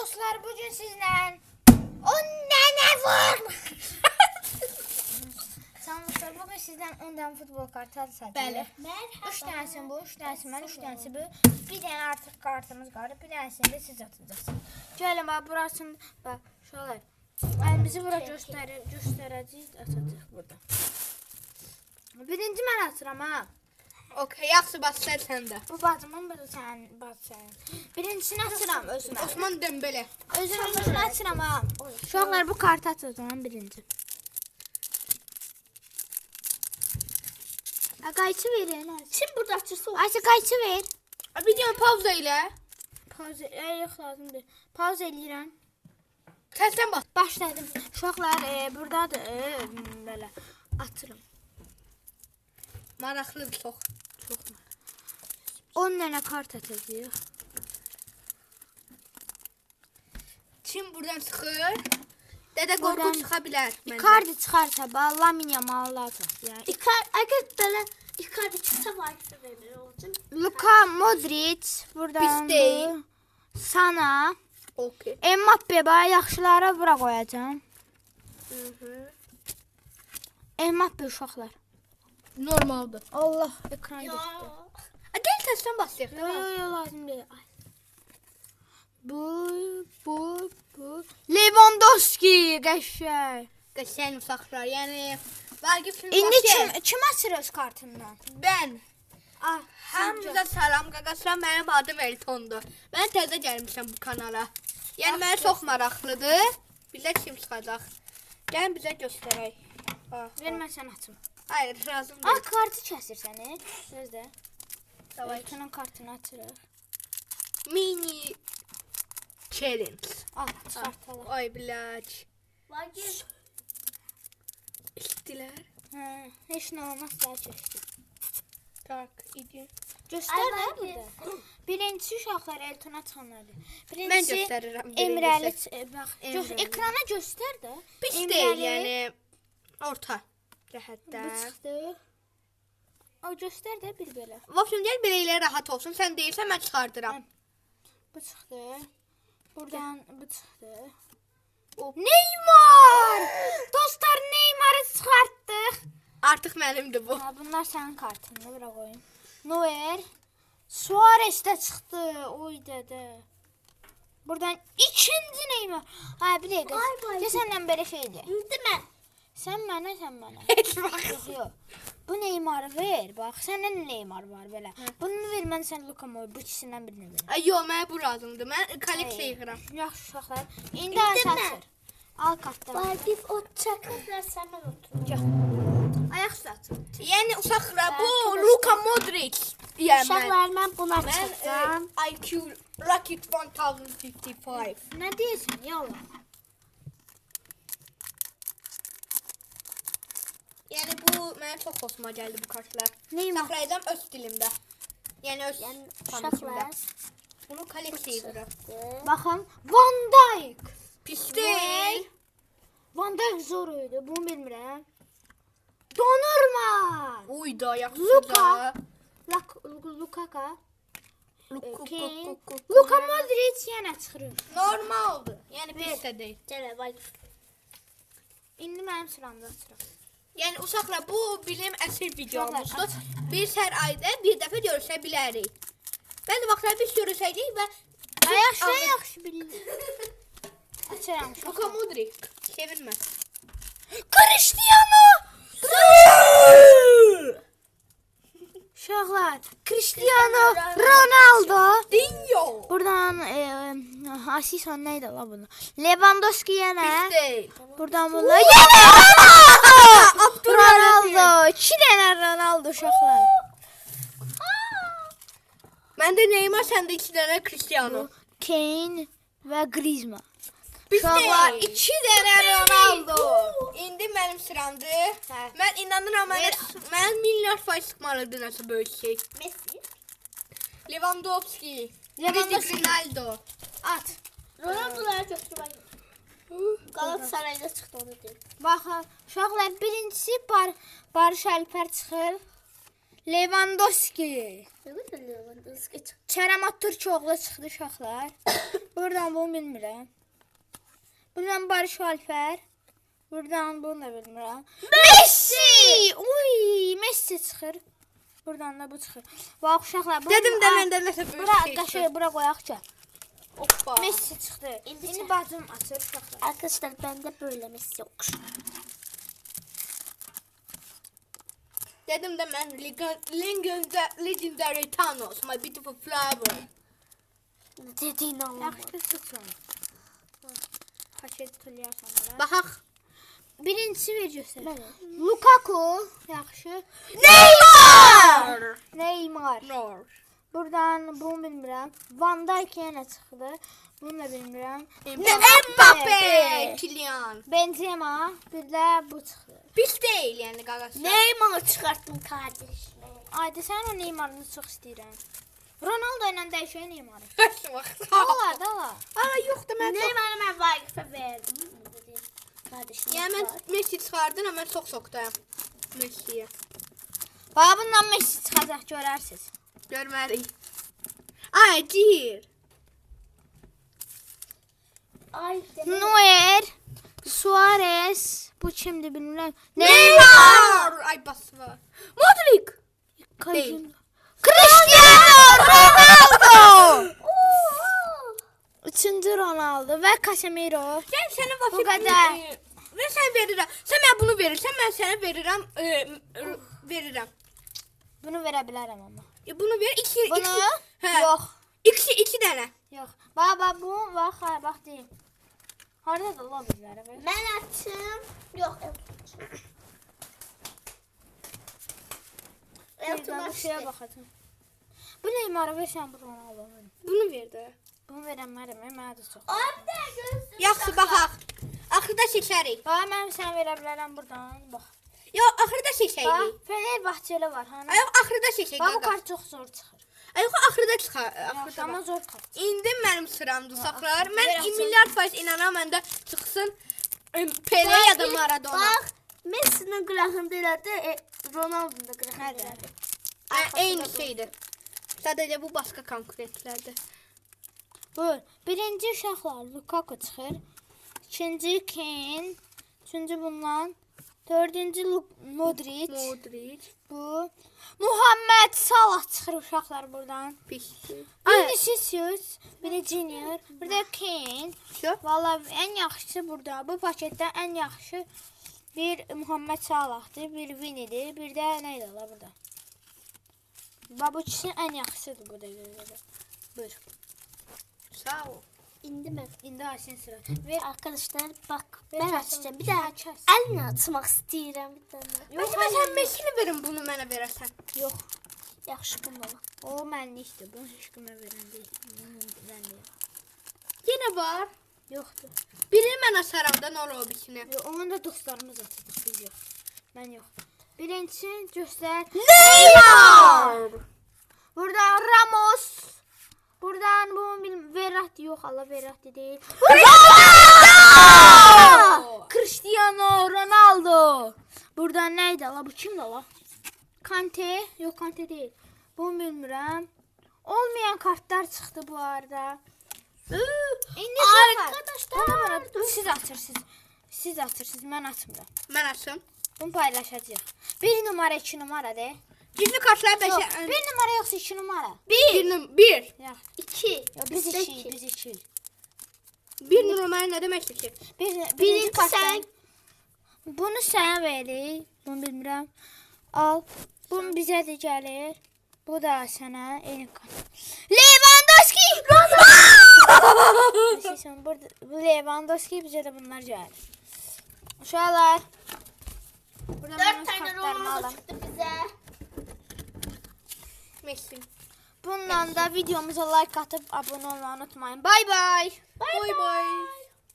dostlar, bugün sizlə o nənə var. Salam dostlar, bugün sizdən 10 dənə futbol kartı satacağıq. Bəli. 3 dənəsi bu, 3 dənəsi mən, 3 dənəsi bu. Bir dənə artıq kartımız qalıb, bir dənəsini də siz atacaqsınız. Gəlin bax, burasını bax, şöyle. Əlimizi bura göstərəcəyik, atacağıq burada. Birinci mən atıram ha. Okey, yaxşı başlar səndə. Bu bacımın, bu sənin bacın. Birincisini atıram özümə. Osman Dembele. Özümü açıram ha. Uşaqlar bu kartı atacağım birinci. Qayçı verin. Kim burada açırsa o. Ayşe qayçı ver. Video pauza ilə. Pauza, yox lazım deyil. Pauza eləyirəm. Səsən bax. Başladım. Uşaqlar buradadır. Belə atırım. Maraqlıdır çox. Çox maraqlı. 10 dənə kart atacağıq. Kim buradan çıxır? Dədə qorxu çıxa bilər. Icardi çıxarsa, Lamine Yamal atar. Yəni Əgər belə Icardi çıxsa var verir olacaq. Luka Modric buradan. Pis deyil. Sana. Okey. Mbappe bax yaxşılara bura qoyacağam. Mbappe uşaqlar. Normaldır. Allah ekran getdi. Gəl səsən başlayaq. Yo lazım deyil. Ay. Bu. Lewandowski qəşəng. Qəşəng uşaqlar. Yəni Vaqif kimi İndi başlayaq. kim açır öz kartından? Ben. Ah, Hamınıza salam qaqaslar. Mənim adım Eltondur. Mən təzə gəlmişəm bu kanala. Yəni mənə çox maraqlıdır. Bizə kim çıxacaq? Gəlin bizə göstərək. Vermə sən açım. Hayır, lazım Ah, deyil. kartı kəsir səni. Gözlə. Davay. Eltonun kartını açırıq. Mini challenge. Al, çıxartalım. Ay bilaç. Vaqif. İstilər. Hə, heç nə olmaz daha çəkdi. Tak, idi. Göstər Ay, də Vaqif. burada. Birincisi uşaqlar Eltona çıxanlardır. Mən göstərirəm. Emrəli, bax, Emrəli. ekrana göstər də. Pis Emrəli. deyil, yəni orta Bu cəhətdən. çıxdı. O göstər də bir belə. Vəfsün gəl belə elə rahat olsun. Sən deyirsən mən çıxardıram. Bu çıxdı. Buradan bu çıxdı. Hop. Neymar! Dostlar, Neymar'ı çıxartdıq. Artıq mənimdir bu. Ha, bunlar sənin kartındır, bura qoyun. Neuer. Suarez də çıxdı. Oy dədə. Buradan ikinci Neymar. Ha, bir dəqiqə. Ay, vay. Gəl səndən belə şey deyək. Bildi mən. Sən mənə, sən mənə. Heç vaxt. Yox. Bu Neymar'ı ver. Bax, səndə Neymar var belə. Bunu ver, mən sən Luka Modric, bu ikisindən birini ver. Ay, yox, mənə bu lazımdır. Mən kolleksiya yığıram. Yaxşı uşaqlar. İndi Bildim mən. açır. Al kartdan. Vaqif o çəkirlər sənə otur. Gəl. Ayaq üstə at. Yəni uşaqlar bu Luka Modric. Yəni Uşaqlar mən buna mən çıxacağam. IQ Rocket 1055. Nə deyirsən? Yallah. Yəni bu mənə çox xoşuma gəldi bu kartlar. Neymar. Saxlayacağam öz dilimdə. Yəni öz Uşaqlar. fanımda. Bunu kolleksiya yığıram. Baxın, Van Dijk. Pis deyil. Van Dijk zor idi, bunu bilmirəm. Donnarumma. Uy da yaxşı Luka. da. Lukaku. Luka. Luka Modric yenə çıxır. Normaldır. Yəni pis də deyil. Gələ Vaqif. İndi mənim sıramda açıram. Yəni uşaqlar bu bilim əsir videomuzdur. Biz hər ayda bir dəfə görüşə bilərik. Bəzi vaxtlar biz görüşəcəyik və Yaxşı bildim. Açıram. Luka Modric sevinmə. Cristiano. Uşaqlar, Cristiano Ronaldo. Dinyo. Buradan Asison neydi la bunu? Lewandowski yenə. Pis deyil. Buradan bunlar. Yenə Ronaldo. 2 dənə Ronaldo uşaqlar. Məndə Neymar, səndə 2 dənə Cristiano. Kane və Griezmann. Pis Uşaqlar, deyil. 2 dənə Ronaldo. İndi mənim sıramdır. Mən inanıram mən milyar faiz çıxmalıdır nəsə böyük şey. Messi. Lewandowski. Lewandowski. Ronaldo. At. Ronaldo'lara götür Vaqif. Galatasaray'da çıxdı onu deyim. Baxın, uşaqlar, birincisi Barış Alper çıxır. Lewandowski. Nə qədər Lewandowski çıxdı? Kərəm Aktürkoğlu çıxdı uşaqlar. Buradan bunu bilmirəm. Buradan Barış Alper. Buradan bunu da bilmirəm. Messi! Uy, Messi çıxır. Buradan da bu çıxır. Bax uşaqlar, Dedim də məndə nəsə böyük bura şey qaşı bura qoyaqca. Hoppa. Messi çıxdı. İndi İndi bacım açır uşaqlar. Arkadaşlar bende böyle Messi yok. Dedim də mən Legendary Thanos, my beautiful flower. Ne dediğini anlamadım. Yaxşı tutun. Paket tuluyarsan ora. Baxaq. Birincisi ver göstər. Mənə. Lukaku, yaxşı. Neymar! Neymar. Nor. Buradan bunu bilmirəm. Van Dijk yenə çıxdı. Bunu da bilmirəm. Mbappe! Kylian. Benzema, bir də bu çıxdı. Pis deyil yəni qaqası. Neymar çıkarttım kardeşim. Ayda sən o Neymarını çox istəyirəm. Ronaldo ilə dəyişək Neymarı. Bax. Olar da olar. Aa, yox da mən çox. Neymar'ı ben Vakıf'a verdim. Dedim. Kardeşim. Yəni mən Messi çıxardın, amma mən çox soxdayam. Messiyə. Bax bundan Messi çıxacaq görərsiniz. Görməliyik. Ay, gir. Ay Neuer, Suarez, bu kimdir bilmirəm. Neymar! Ay, basma. Modric. Değil. Cristiano Ronaldo. Üçüncü Ronaldo və Casemiro. Sən sənə Bu qədər. Və sən verirəm. Sən mənə bunu verirsən, mən sənə verirəm. Verirəm. Bunu verə bilərəm amma. Bunu ver, iki. Bunu? Hə. Yox. İki dənə. Yox. Bax bu, bax, bax deyim. Harada da ola bilər. Ben açım. Yok. Ben bu şeyə baxacağım. Bu Neymarı versən bu Ronaldo. Bunu ver də. Bunu verəmərəm, mənə də çox. Abi de gözüm. Yaxşı, baxaq. Axırda seçərik. Bax, mən sənə verə bilərəm buradan. Bax. Yox, axırda Bax, seçərik. Fenerbahçeli var, hani. Ay, yox, axırda seçək. Bax, bu Qaqa. kart çox zor çıxır. Ay, yox, axırda çıxar. Yaxşı, Axırda. amma bax. zor kart. İndi mənim sıramdır, uşaqlar. Mən ver, milyard faiz inanıram, məndə çıxsın Pele ya da Maradona. Bak Messi'nin grafında elədi, Ronaldo'nun da grafında elədi. Eyni şeydir. Sadəcə bu başqa konkurentlərdir. Buyur. Birinci uşaqlar Lukaku çıxır. İkinci Kane. Üçüncü bundan. Dördüncü Modric. Modric. Bu. Muhammed Salah çıxır uşaqlar buradan. Pisdir. Vinicius. Biri Junior. Bir də Kane. Şu. Vallahi ən yaxşısı burada. Bu paketdə ən yaxşı bir Muhammed Salahdır, bir Vini'dir, bir də nə idi ola burada? Bu ikisi ən yaxşısıdır burada görə. Buyur. Sağ ol. İndi ben. İndi Asin sıra. Ver. Arkadaşlar bak Ver ben çalsın. açacağım. Bir daha Açarsın. eline atmak istiyorum bir tane. Yox, sən Messini verin, bunu mənə verəsən. Yox. Yaxşı bundan. O mənlikdir. Bunu heç kimə verən deyil. Mən deyim. Yenə var. Yoxdur. Birini mən açaram da Nor Obisini. Yox, onu da dostlarımız atacaq. Biz yox. Mən yox. Birincisi göstər. Neymar! Buradan Ramos. Buradan bu Verratti yox, Allah Verratti deyil. Cristiano Ronaldo. Buradan nə idi la? Bu kimdir la? Kante, yox Kante deyil. Bunu bilmirəm. Olmayan kartlar çıxdı bu arada. İndi Arkadaşlar. siz açırsınız. Siz açırsınız, mən açmıram. Mən açım. Bunu paylaşacağıq. 1 numara, 2 numara de. Gizli kartlar Yox, 1 5. numara yoxsa 2 numara? 1. Yox. 2. Yox, biz 2, biz 2. 1 numara nə deməkdir ki? Birinci Birinci kartdan. sən. Bunu sənə veririk. Bunu bilmirəm. Al. Bu bizə də gəlir. Bu da sənə eyni kart. Lewandowski! Ronaldo! Bu Lewandowski bizə də bunlar gəlir. Uşaqlar. Buradan 4 mən tane kartlarımı Ronaldo alam. çıktı bize. Messi. Bundan da videomuza like atıp abone olmayı unutmayın. Bye bye. Bye bye.